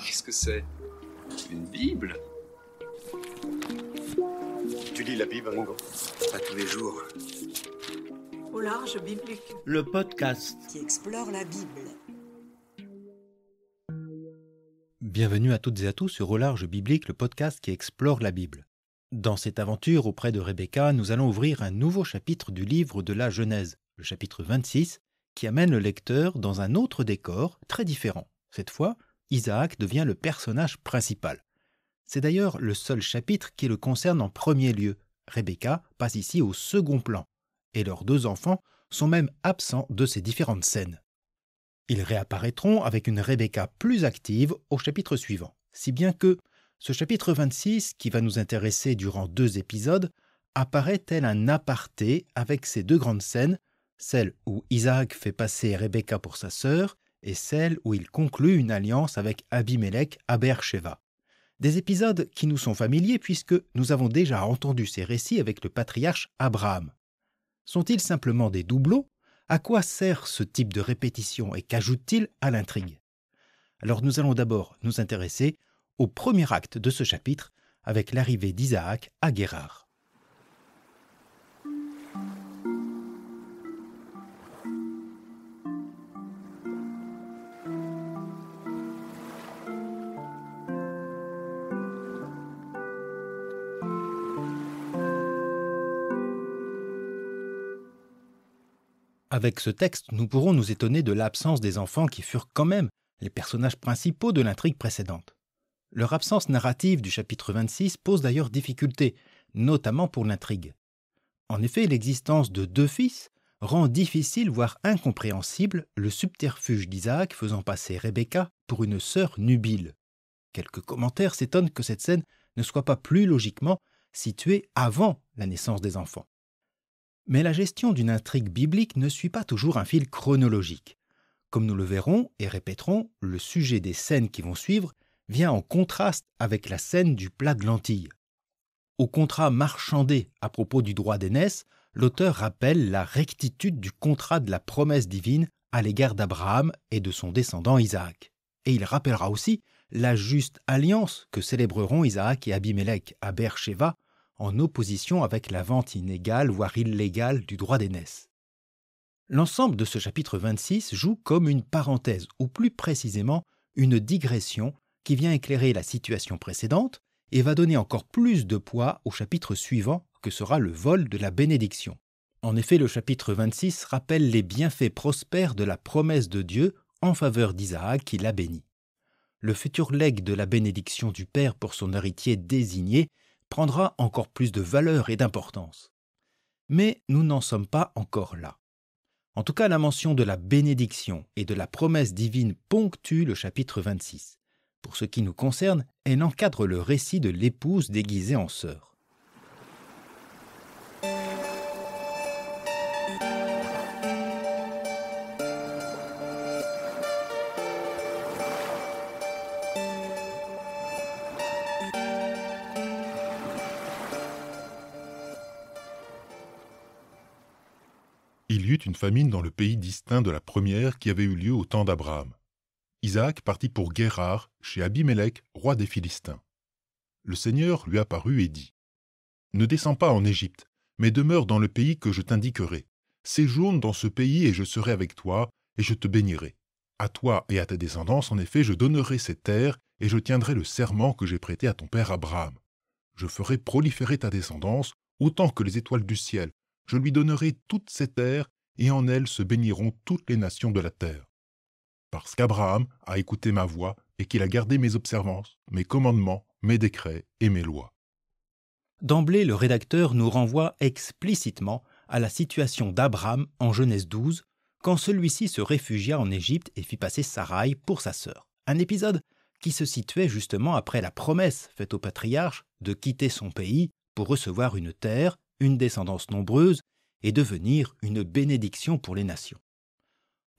Qu'est-ce que c'est? Une Bible? Tu lis la Bible, Ringo? Pas tous les jours. Au large biblique. Le podcast qui explore la Bible. Bienvenue à toutes et à tous sur Au large biblique, le podcast qui explore la Bible. Dans cette aventure auprès de Rebecca, nous allons ouvrir un nouveau chapitre du livre de la Genèse, le chapitre 26, qui amène le lecteur dans un autre décor très différent. Cette fois, Isaac devient le personnage principal. C'est d'ailleurs le seul chapitre qui le concerne en premier lieu. Rebecca passe ici au second plan, et leurs deux enfants sont même absents de ces différentes scènes. Ils réapparaîtront avec une Rebecca plus active au chapitre suivant, si bien que ce chapitre 26, qui va nous intéresser durant 2 épisodes, apparaît tel un aparté avec ces 2 grandes scènes, celle où Isaac fait passer Rebecca pour sa sœur et celle où il conclut une alliance avec Abimélec à Beer-Sheva. Des épisodes qui nous sont familiers puisque nous avons déjà entendu ces récits avec le patriarche Abraham. Sont-ils simplement des doublons? À quoi sert ce type de répétition et qu'ajoute-t-il à l'intrigue? Alors nous allons d'abord nous intéresser au premier acte de ce chapitre avec l'arrivée d'Isaac à Guérar. Avec ce texte, nous pourrons nous étonner de l'absence des enfants qui furent quand même les personnages principaux de l'intrigue précédente. Leur absence narrative du chapitre 26 pose d'ailleurs difficulté, notamment pour l'intrigue. En effet, l'existence de 2 fils rend difficile, voire incompréhensible, le subterfuge d'Isaac faisant passer Rebecca pour une sœur nubile. Quelques commentaires s'étonnent que cette scène ne soit pas plus logiquement située avant la naissance des enfants. Mais la gestion d'une intrigue biblique ne suit pas toujours un fil chronologique. Comme nous le verrons et répéterons, le sujet des scènes qui vont suivre vient en contraste avec la scène du plat de lentilles. Au contrat marchandé à propos du droit d'aînesse, l'auteur rappelle la rectitude du contrat de la promesse divine à l'égard d'Abraham et de son descendant Isaac. Et il rappellera aussi la juste alliance que célébreront Isaac et Abimélec à Beer-Sheva en opposition avec la vente inégale, voire illégale, du droit d'aînesse. L'ensemble de ce chapitre 26 joue comme une parenthèse, ou plus précisément une digression qui vient éclairer la situation précédente et va donner encore plus de poids au chapitre suivant, que sera le vol de la bénédiction. En effet, le chapitre 26 rappelle les bienfaits prospères de la promesse de Dieu en faveur d'Isaac qui l'a béni. Le futur legs de la bénédiction du Père pour son héritier désigné prendra encore plus de valeur et d'importance. Mais nous n'en sommes pas encore là. En tout cas, la mention de la bénédiction et de la promesse divine ponctue le chapitre 26. Pour ce qui nous concerne, elle encadre le récit de l'épouse déguisée en sœur. Il y eut une famine dans le pays distinct de la première qui avait eu lieu au temps d'Abraham. Isaac partit pour Guérar, chez Abimélec, roi des Philistins. Le Seigneur lui apparut et dit : « Ne descends pas en Égypte, mais demeure dans le pays que je t'indiquerai. Séjourne dans ce pays et je serai avec toi, et je te bénirai. À toi et à ta descendance, en effet, je donnerai ces terres, et je tiendrai le serment que j'ai prêté à ton père Abraham. Je ferai proliférer ta descendance, autant que les étoiles du ciel. Je lui donnerai toutes ces terres, et en elles se béniront toutes les nations de la terre. Parce qu'Abraham a écouté ma voix, et qu'il a gardé mes observances, mes commandements, mes décrets et mes lois. » D'emblée, le rédacteur nous renvoie explicitement à la situation d'Abraham en Genèse 12, quand celui-ci se réfugia en Égypte et fit passer Saraï pour sa sœur. Un épisode qui se situait justement après la promesse faite au patriarche de quitter son pays pour recevoir une terre, une descendance nombreuse et devenir une bénédiction pour les nations.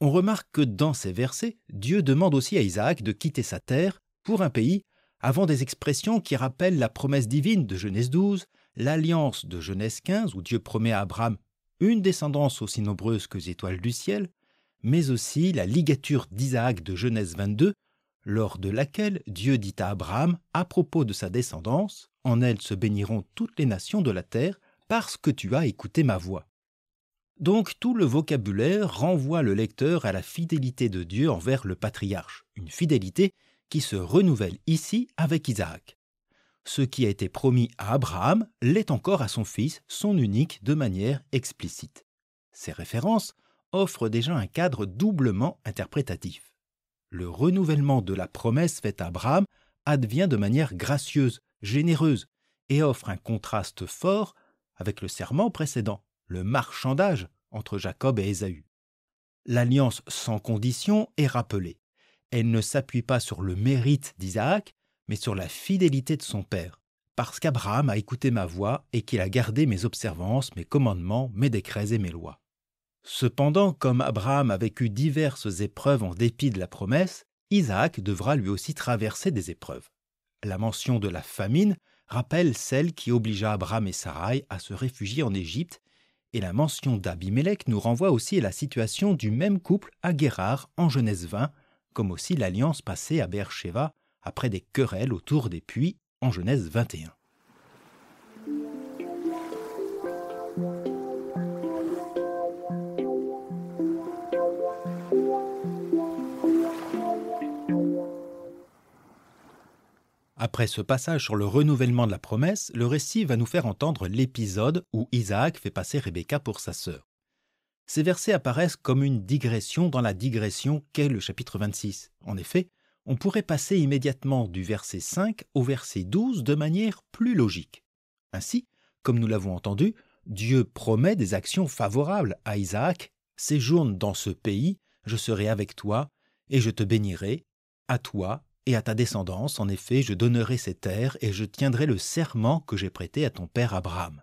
On remarque que dans ces versets, Dieu demande aussi à Isaac de quitter sa terre pour un pays avant des expressions qui rappellent la promesse divine de Genèse 12, l'alliance de Genèse 15 où Dieu promet à Abraham une descendance aussi nombreuse que les étoiles du ciel, mais aussi la ligature d'Isaac de Genèse 22, lors de laquelle Dieu dit à Abraham à propos de sa descendance, « En elle se béniront toutes les nations de la terre, parce que tu as écouté ma voix. » Donc tout le vocabulaire renvoie le lecteur à la fidélité de Dieu envers le patriarche, une fidélité qui se renouvelle ici avec Isaac. Ce qui a été promis à Abraham l'est encore à son fils, son unique, de manière explicite. Ces références offrent déjà un cadre doublement interprétatif. Le renouvellement de la promesse faite à Abraham advient de manière gracieuse, généreuse, et offre un contraste fort avec le serment précédent, le marchandage entre Jacob et Ésaü. L'alliance sans condition est rappelée. Elle ne s'appuie pas sur le mérite d'Isaac, mais sur la fidélité de son père, parce qu'Abraham a écouté ma voix et qu'il a gardé mes observances, mes commandements, mes décrets et mes lois. Cependant, comme Abraham a vécu diverses épreuves en dépit de la promesse, Isaac devra lui aussi traverser des épreuves. La mention de la famine rappelle celle qui obligea Abraham et Sarai à se réfugier en Égypte, et la mention d'Abimélec nous renvoie aussi à la situation du même couple à Guérar en Genèse 20, comme aussi l'alliance passée à Beer-Sheva après des querelles autour des puits en Genèse 21. Après ce passage sur le renouvellement de la promesse, le récit va nous faire entendre l'épisode où Isaac fait passer Rebecca pour sa sœur. Ces versets apparaissent comme une digression dans la digression qu'est le chapitre 26. En effet, on pourrait passer immédiatement du verset 5 au verset 12 de manière plus logique. Ainsi, comme nous l'avons entendu, Dieu promet des actions favorables à Isaac. « Séjourne dans ce pays, je serai avec toi, et je te bénirai, à toi et à ta descendance, en effet, je donnerai ces terres et je tiendrai le serment que j'ai prêté à ton père Abraham. »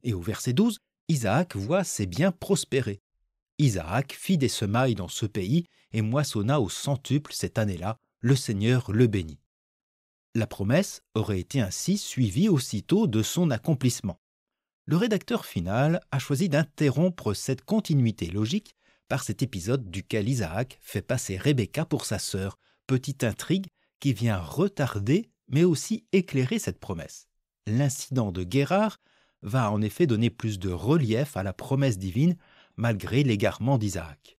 Et au verset 12, Isaac voit ses biens prospérer. Isaac fit des semailles dans ce pays et moissonna au centuple cette année-là, le Seigneur le bénit. La promesse aurait été ainsi suivie aussitôt de son accomplissement. Le rédacteur final a choisi d'interrompre cette continuité logique par cet épisode duquel Isaac fait passer Rebecca pour sa sœur, petite intrigue qui vient retarder mais aussi éclairer cette promesse. L'incident de Guérar va en effet donner plus de relief à la promesse divine malgré l'égarement d'Isaac.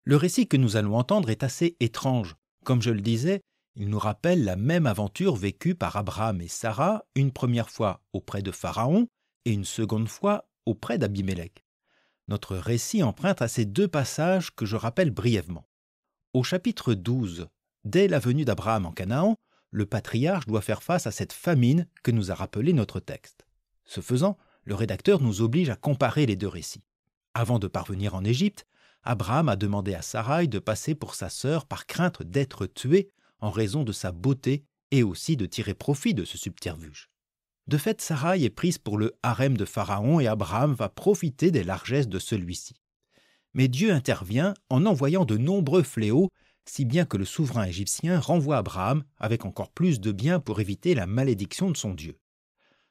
Le récit que nous allons entendre est assez étrange. Comme je le disais, il nous rappelle la même aventure vécue par Abraham et Sarah, une première fois auprès de Pharaon et une seconde fois auprès d'Abimélec. Notre récit emprunte à ces deux passages que je rappelle brièvement. Au chapitre 12, dès la venue d'Abraham en Canaan, le patriarche doit faire face à cette famine que nous a rappelé notre texte. Ce faisant, le rédacteur nous oblige à comparer les deux récits. Avant de parvenir en Égypte, Abraham a demandé à Sarai de passer pour sa sœur par crainte d'être tuée en raison de sa beauté et aussi de tirer profit de ce subterfuge. De fait, Sarai est prise pour le harem de Pharaon et Abraham va profiter des largesses de celui-ci. Mais Dieu intervient en envoyant de nombreux fléaux, si bien que le souverain égyptien renvoie Abraham avec encore plus de biens pour éviter la malédiction de son Dieu.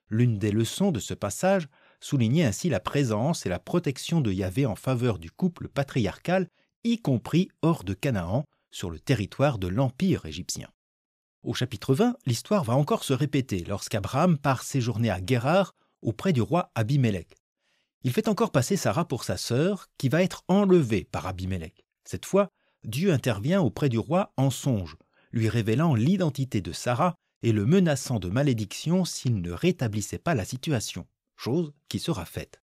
L'une des leçons de ce passage soulignait ainsi la présence et la protection de Yahvé en faveur du couple patriarcal, y compris hors de Canaan, sur le territoire de l'Empire égyptien. Au chapitre 20, l'histoire va encore se répéter lorsqu'Abraham part séjourner à Guérar auprès du roi Abimélec. Il fait encore passer Sarah pour sa sœur, qui va être enlevée par Abimélec. Cette fois, Dieu intervient auprès du roi en songe, lui révélant l'identité de Sarah et le menaçant de malédiction s'il ne rétablissait pas la situation, chose qui sera faite.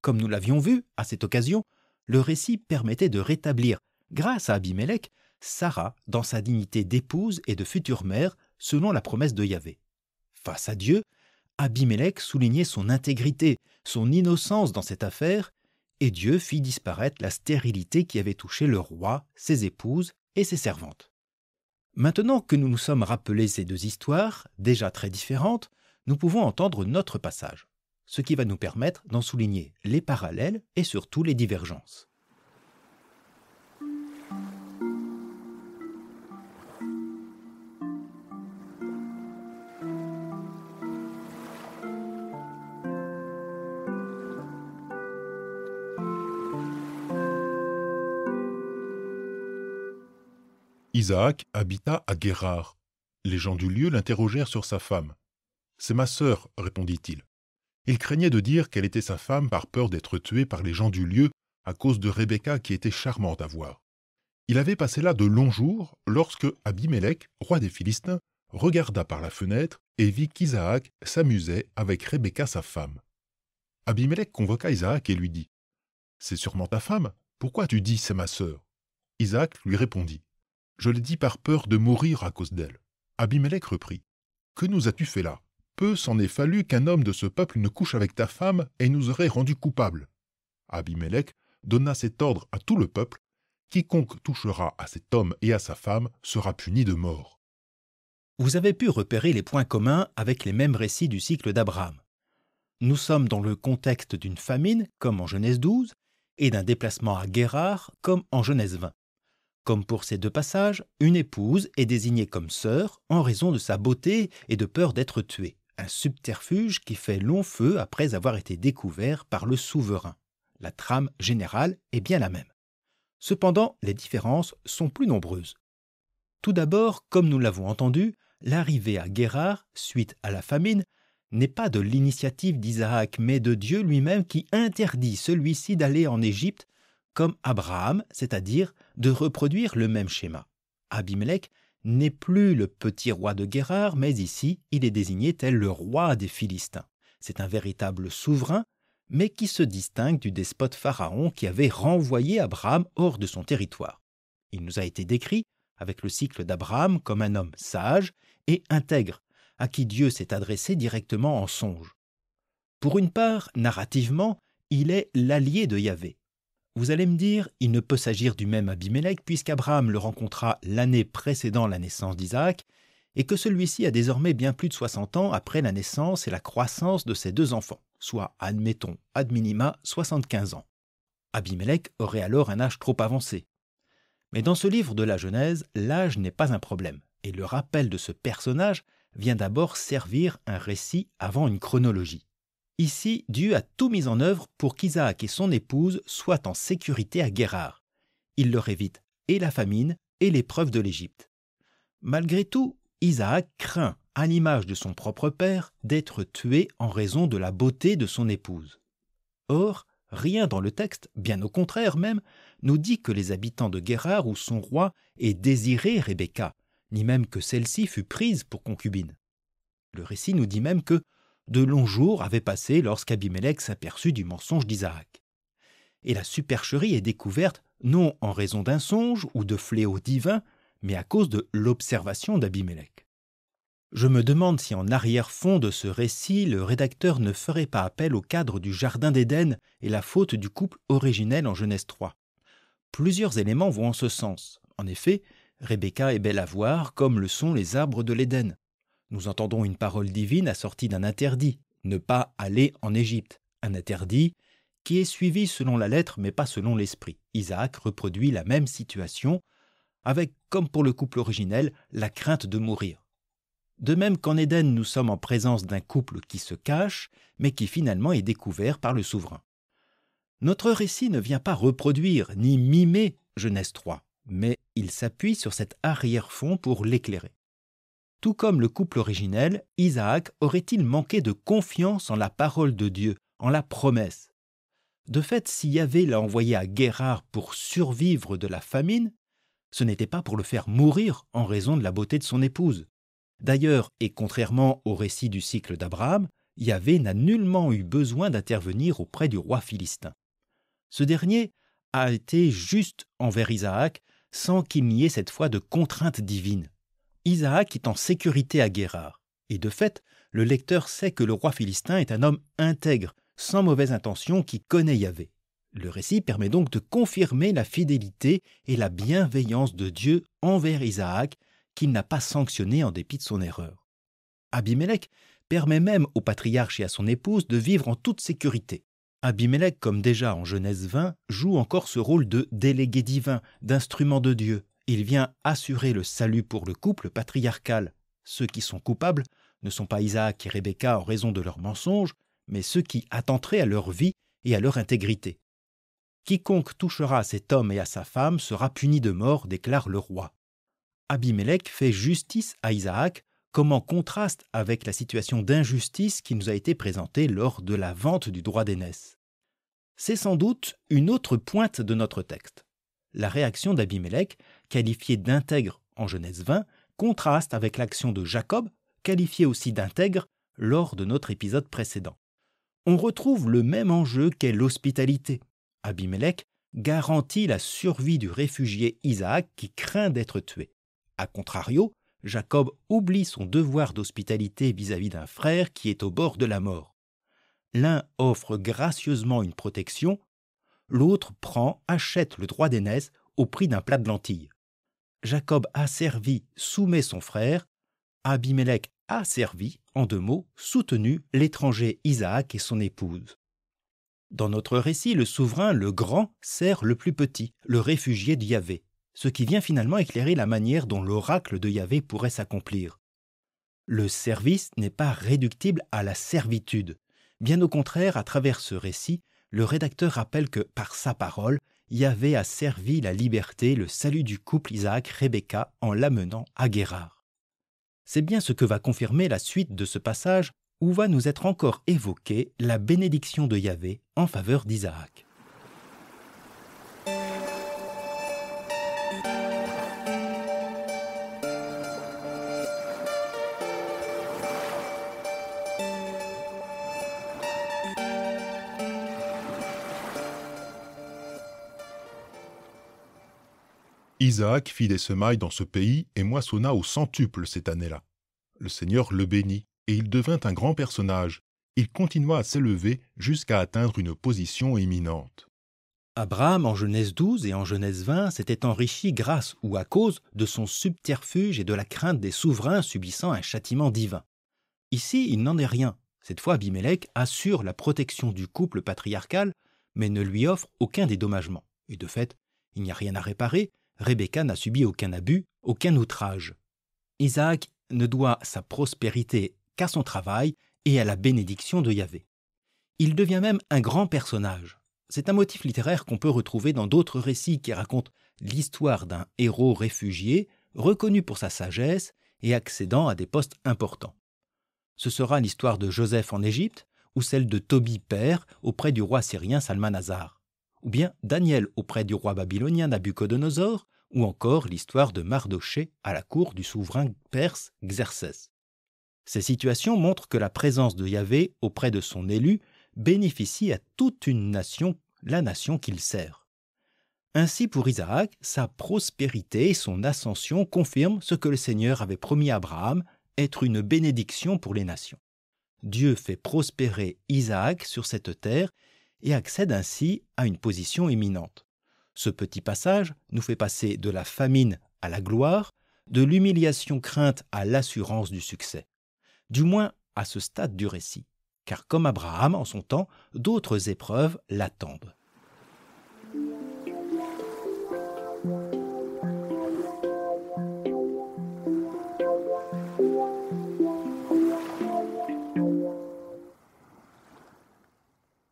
Comme nous l'avions vu à cette occasion, le récit permettait de rétablir, grâce à Abimélec, Sarah dans sa dignité d'épouse et de future mère selon la promesse de Yahvé. Face à Dieu, Abimélec soulignait son intégrité, son innocence dans cette affaire, et Dieu fit disparaître la stérilité qui avait touché le roi, ses épouses et ses servantes. Maintenant que nous nous sommes rappelés ces deux histoires, déjà très différentes, nous pouvons entendre notre passage, ce qui va nous permettre d'en souligner les parallèles et surtout les divergences. Isaac habita à Guérar. Les gens du lieu l'interrogèrent sur sa femme. « C'est ma sœur, répondit-il. Il craignait de dire qu'elle était sa femme par peur d'être tué par les gens du lieu à cause de Rebecca qui était charmante à voir. Il avait passé là de longs jours lorsque Abimélec, roi des Philistins, regarda par la fenêtre et vit qu'Isaac s'amusait avec Rebecca sa femme. Abimélec convoqua Isaac et lui dit « C'est sûrement ta femme, pourquoi tu dis c'est ma sœur ?» Isaac lui répondit « Je l'ai dit par peur de mourir à cause d'elle. » Abimélec reprit « Que nous as-tu fait là ? Peu s'en est fallu qu'un homme de ce peuple ne couche avec ta femme et nous aurait rendus coupables. » Abimélec donna cet ordre à tout le peuple. Quiconque touchera à cet homme et à sa femme sera puni de mort. Vous avez pu repérer les points communs avec les mêmes récits du cycle d'Abraham. Nous sommes dans le contexte d'une famine, comme en Genèse 12, et d'un déplacement à Guérar, comme en Genèse 20. Comme pour ces deux passages, une épouse est désignée comme sœur en raison de sa beauté et de peur d'être tuée, un subterfuge qui fait long feu après avoir été découvert par le souverain. La trame générale est bien la même. Cependant, les différences sont plus nombreuses. Tout d'abord, comme nous l'avons entendu, l'arrivée à Guérar, suite à la famine, n'est pas de l'initiative d'Isaac, mais de Dieu lui-même qui interdit celui-ci d'aller en Égypte comme Abraham, c'est-à-dire de reproduire le même schéma. Abimélec n'est plus le petit roi de Guérar, mais ici, il est désigné tel le roi des Philistins. C'est un véritable souverain, mais qui se distingue du despote Pharaon qui avait renvoyé Abraham hors de son territoire. Il nous a été décrit, avec le cycle d'Abraham, comme un homme sage et intègre, à qui Dieu s'est adressé directement en songe. Pour une part, narrativement, il est l'allié de Yahvé. Vous allez me dire, il ne peut s'agir du même Abimélec puisqu'Abraham le rencontra l'année précédant la naissance d'Isaac et que celui-ci a désormais bien plus de 60 ans après la naissance et la croissance de ses deux enfants, soit, admettons, ad minima 75 ans. Abimélec aurait alors un âge trop avancé. Mais dans ce livre de la Genèse, l'âge n'est pas un problème, et le rappel de ce personnage vient d'abord servir un récit avant une chronologie. Ici, Dieu a tout mis en œuvre pour qu'Isaac et son épouse soient en sécurité à Guérar. Il leur évite et la famine et l'épreuve de l'Égypte. Malgré tout, Isaac craint, à l'image de son propre père, d'être tué en raison de la beauté de son épouse. Or, rien dans le texte, bien au contraire même, nous dit que les habitants de Guérar ou son roi aient désiré Rebecca, ni même que celle-ci fut prise pour concubine. Le récit nous dit même que de longs jours avaient passé lorsqu'Abimélec s'aperçut du mensonge d'Isaac. Et la supercherie est découverte non en raison d'un songe ou de fléaux divins, mais à cause de l'observation d'Abimélec. Je me demande si en arrière-fond de ce récit, le rédacteur ne ferait pas appel au cadre du Jardin d'Éden et la faute du couple originel en Genèse 3. Plusieurs éléments vont en ce sens. En effet, Rebecca est belle à voir comme le sont les arbres de l'Éden. Nous entendons une parole divine assortie d'un interdit, ne pas aller en Égypte. Un interdit qui est suivi selon la lettre mais pas selon l'esprit. Isaac reproduit la même situation avec, comme pour le couple originel, la crainte de mourir. De même qu'en Éden, nous sommes en présence d'un couple qui se cache, mais qui finalement est découvert par le souverain. Notre récit ne vient pas reproduire ni mimer Genèse 3, mais il s'appuie sur cet arrière-fond pour l'éclairer. Tout comme le couple originel, Isaac aurait-il manqué de confiance en la parole de Dieu, en la promesse? De fait, si Yahvé l'a envoyé à Guérar pour survivre de la famine, ce n'était pas pour le faire mourir en raison de la beauté de son épouse. D'ailleurs, et contrairement au récit du cycle d'Abraham, Yahvé n'a nullement eu besoin d'intervenir auprès du roi philistin. Ce dernier a été juste envers Isaac sans qu'il n'y ait cette fois de contrainte divine. Isaac est en sécurité à Guérar, et de fait, le lecteur sait que le roi philistin est un homme intègre, sans mauvaise intention, qui connaît Yahvé. Le récit permet donc de confirmer la fidélité et la bienveillance de Dieu envers Isaac, qu'il n'a pas sanctionné en dépit de son erreur. Abimélec permet même au patriarche et à son épouse de vivre en toute sécurité. Abimélec, comme déjà en Genèse 20, joue encore ce rôle de délégué divin, d'instrument de Dieu. Il vient assurer le salut pour le couple patriarcal. Ceux qui sont coupables ne sont pas Isaac et Rebecca en raison de leurs mensonges, mais ceux qui attenteraient à leur vie et à leur intégrité. Quiconque touchera à cet homme et à sa femme sera puni de mort, déclare le roi. Abimélec fait justice à Isaac, comme en contraste avec la situation d'injustice qui nous a été présentée lors de la vente du droit d'aînesse. C'est sans doute une autre pointe de notre texte. La réaction d'Abimélec, qualifiée d'intègre en Genèse 20, contraste avec l'action de Jacob, qualifiée aussi d'intègre lors de notre épisode précédent. On retrouve le même enjeu qu'est l'hospitalité. Abimélec garantit la survie du réfugié Isaac qui craint d'être tué. A contrario, Jacob oublie son devoir d'hospitalité vis-à-vis d'un frère qui est au bord de la mort. L'un offre gracieusement une protection, l'autre achète le droit d'aînesse au prix d'un plat de lentilles. Jacob asservit, soumet son frère. Abimélec a servi, en 2 mots, soutenu l'étranger Isaac et son épouse. Dans notre récit, le souverain, le grand, sert le plus petit, le réfugié de Yahvé, ce qui vient finalement éclairer la manière dont l'oracle de Yahvé pourrait s'accomplir. Le service n'est pas réductible à la servitude. Bien au contraire, à travers ce récit, le rédacteur rappelle que, par sa parole, Yahvé a servi la liberté, le salut du couple Isaac-Rebecca en l'amenant à Guérar. C'est bien ce que va confirmer la suite de ce passage où va nous être encore évoquée la bénédiction de Yahvé en faveur d'Isaac. Isaac fit des semailles dans ce pays et moissonna au centuple cette année-là. Le Seigneur le bénit, et il devint un grand personnage. Il continua à s'élever jusqu'à atteindre une position éminente. Abraham, en Genèse 12 et en Genèse 20, s'était enrichi grâce ou à cause de son subterfuge et de la crainte des souverains subissant un châtiment divin. Ici, il n'en est rien. Cette fois, Abimélec assure la protection du couple patriarcal, mais ne lui offre aucun dédommagement. Et de fait, il n'y a rien à réparer. Rebecca n'a subi aucun abus, aucun outrage. Isaac ne doit sa prospérité qu'à son travail et à la bénédiction de Yahvé. Il devient même un grand personnage. C'est un motif littéraire qu'on peut retrouver dans d'autres récits qui racontent l'histoire d'un héros réfugié, reconnu pour sa sagesse et accédant à des postes importants. Ce sera l'histoire de Joseph en Égypte ou celle de Tobie père auprès du roi syrien Salmanasar, ou bien Daniel auprès du roi babylonien Nabuchodonosor, ou encore l'histoire de Mardochée à la cour du souverain perse Xerxès. Ces situations montrent que la présence de Yahvé auprès de son élu bénéficie à toute une nation, la nation qu'il sert. Ainsi pour Isaac, sa prospérité et son ascension confirment ce que le Seigneur avait promis à Abraham, être une bénédiction pour les nations. Dieu fait prospérer Isaac sur cette terre et accède ainsi à une position éminente. Ce petit passage nous fait passer de la famine à la gloire, de l'humiliation crainte à l'assurance du succès. Du moins à ce stade du récit, car comme Abraham en son temps, d'autres épreuves l'attendent.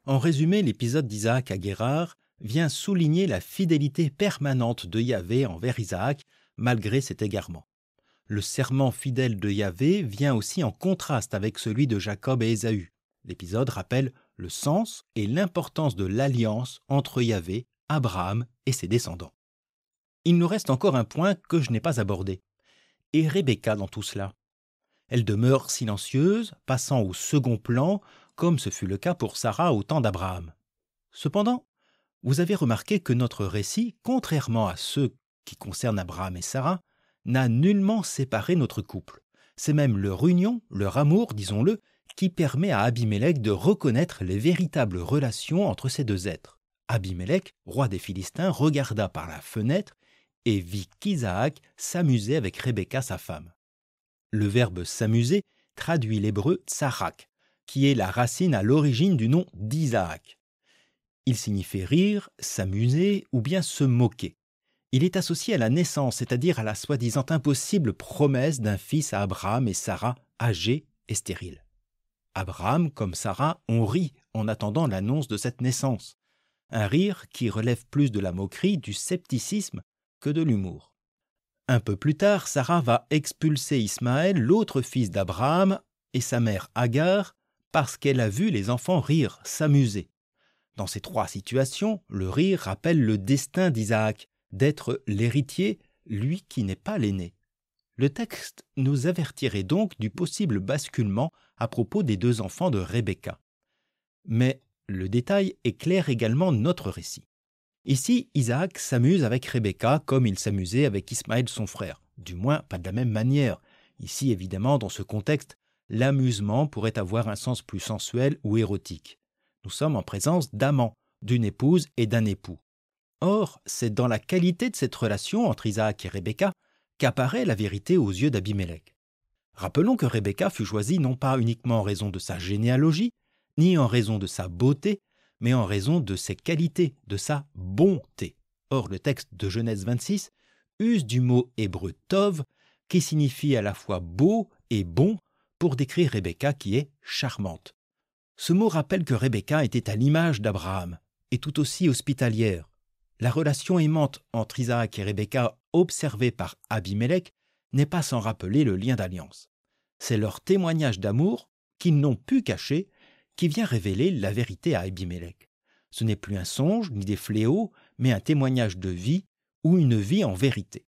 En résumé, l'épisode d'Isaac à Guérar vient souligner la fidélité permanente de Yahvé envers Isaac, malgré cet égarement. Le serment fidèle de Yahvé vient aussi en contraste avec celui de Jacob et Ésaü. L'épisode rappelle le sens et l'importance de l'alliance entre Yahvé, Abraham et ses descendants. Il nous reste encore un point que je n'ai pas abordé. Et Rebecca dans tout cela. Elle demeure silencieuse, passant au second plan, comme ce fut le cas pour Sarah au temps d'Abraham. Cependant, vous avez remarqué que notre récit, contrairement à ceux qui concernent Abraham et Sarah, n'a nullement séparé notre couple. C'est même leur union, leur amour, disons-le, qui permet à Abimélec de reconnaître les véritables relations entre ces deux êtres. Abimélec, roi des Philistins, regarda par la fenêtre et vit qu'Isaac s'amusait avec Rebecca, sa femme. Le verbe « s'amuser » traduit l'hébreu « tsarak », qui est la racine à l'origine du nom d'Isaac. Il signifie rire, s'amuser ou bien se moquer. Il est associé à la naissance, c'est-à-dire à la soi-disant impossible promesse d'un fils à Abraham et Sarah, âgés et stériles. Abraham, comme Sarah, ont ri en attendant l'annonce de cette naissance. Un rire qui relève plus de la moquerie, du scepticisme que de l'humour. Un peu plus tard, Sarah va expulser Ismaël, l'autre fils d'Abraham, et sa mère Agar, parce qu'elle a vu les enfants rire, s'amuser. Dans ces trois situations, le rire rappelle le destin d'Isaac, d'être l'héritier, lui qui n'est pas l'aîné. Le texte nous avertirait donc du possible basculement à propos des deux enfants de Rebecca. Mais le détail éclaire également notre récit. Ici, Isaac s'amuse avec Rebecca comme il s'amusait avec Ismaël son frère, du moins pas de la même manière. Ici, évidemment, dans ce contexte, l'amusement pourrait avoir un sens plus sensuel ou érotique. Nous sommes en présence d'amants, d'une épouse et d'un époux. Or, c'est dans la qualité de cette relation entre Isaac et Rebecca qu'apparaît la vérité aux yeux d'Abimélec. Rappelons que Rebecca fut choisie non pas uniquement en raison de sa généalogie, ni en raison de sa beauté, mais en raison de ses qualités, de sa bonté. Or, le texte de Genèse 26 use du mot hébreu tov, qui signifie à la fois beau et bon, pour décrire Rebecca qui est charmante. Ce mot rappelle que Rebecca était à l'image d'Abraham, et tout aussi hospitalière. La relation aimante entre Isaac et Rebecca observée par Abimélec n'est pas sans rappeler le lien d'alliance. C'est leur témoignage d'amour, qu'ils n'ont pu cacher, qui vient révéler la vérité à Abimélec. Ce n'est plus un songe ni des fléaux, mais un témoignage de vie ou une vie en vérité.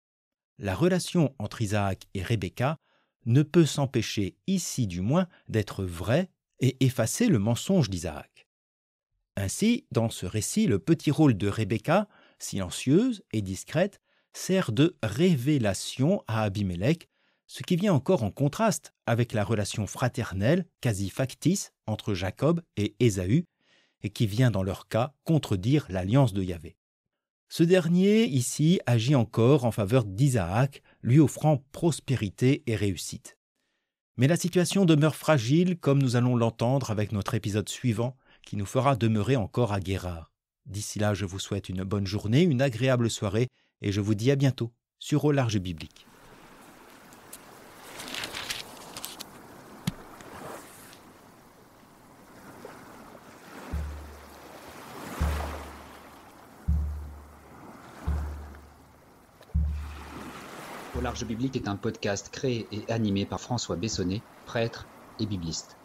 La relation entre Isaac et Rebecca ne peut s'empêcher, ici du moins, d'être vraie et effacer le mensonge d'Isaac. Ainsi, dans ce récit, le petit rôle de Rebecca, silencieuse et discrète, sert de révélation à Abimélec, ce qui vient encore en contraste avec la relation fraternelle, quasi factice, entre Jacob et Ésaü, et qui vient dans leur cas contredire l'alliance de Yahvé. Ce dernier, ici, agit encore en faveur d'Isaac, lui offrant prospérité et réussite. Mais la situation demeure fragile, comme nous allons l'entendre avec notre épisode suivant, qui nous fera demeurer encore à Guérard. D'ici là, je vous souhaite une bonne journée, une agréable soirée, et je vous dis à bientôt sur Au Large Biblique. Au Large Biblique est un podcast créé et animé par François Bessonnet, prêtre et bibliste.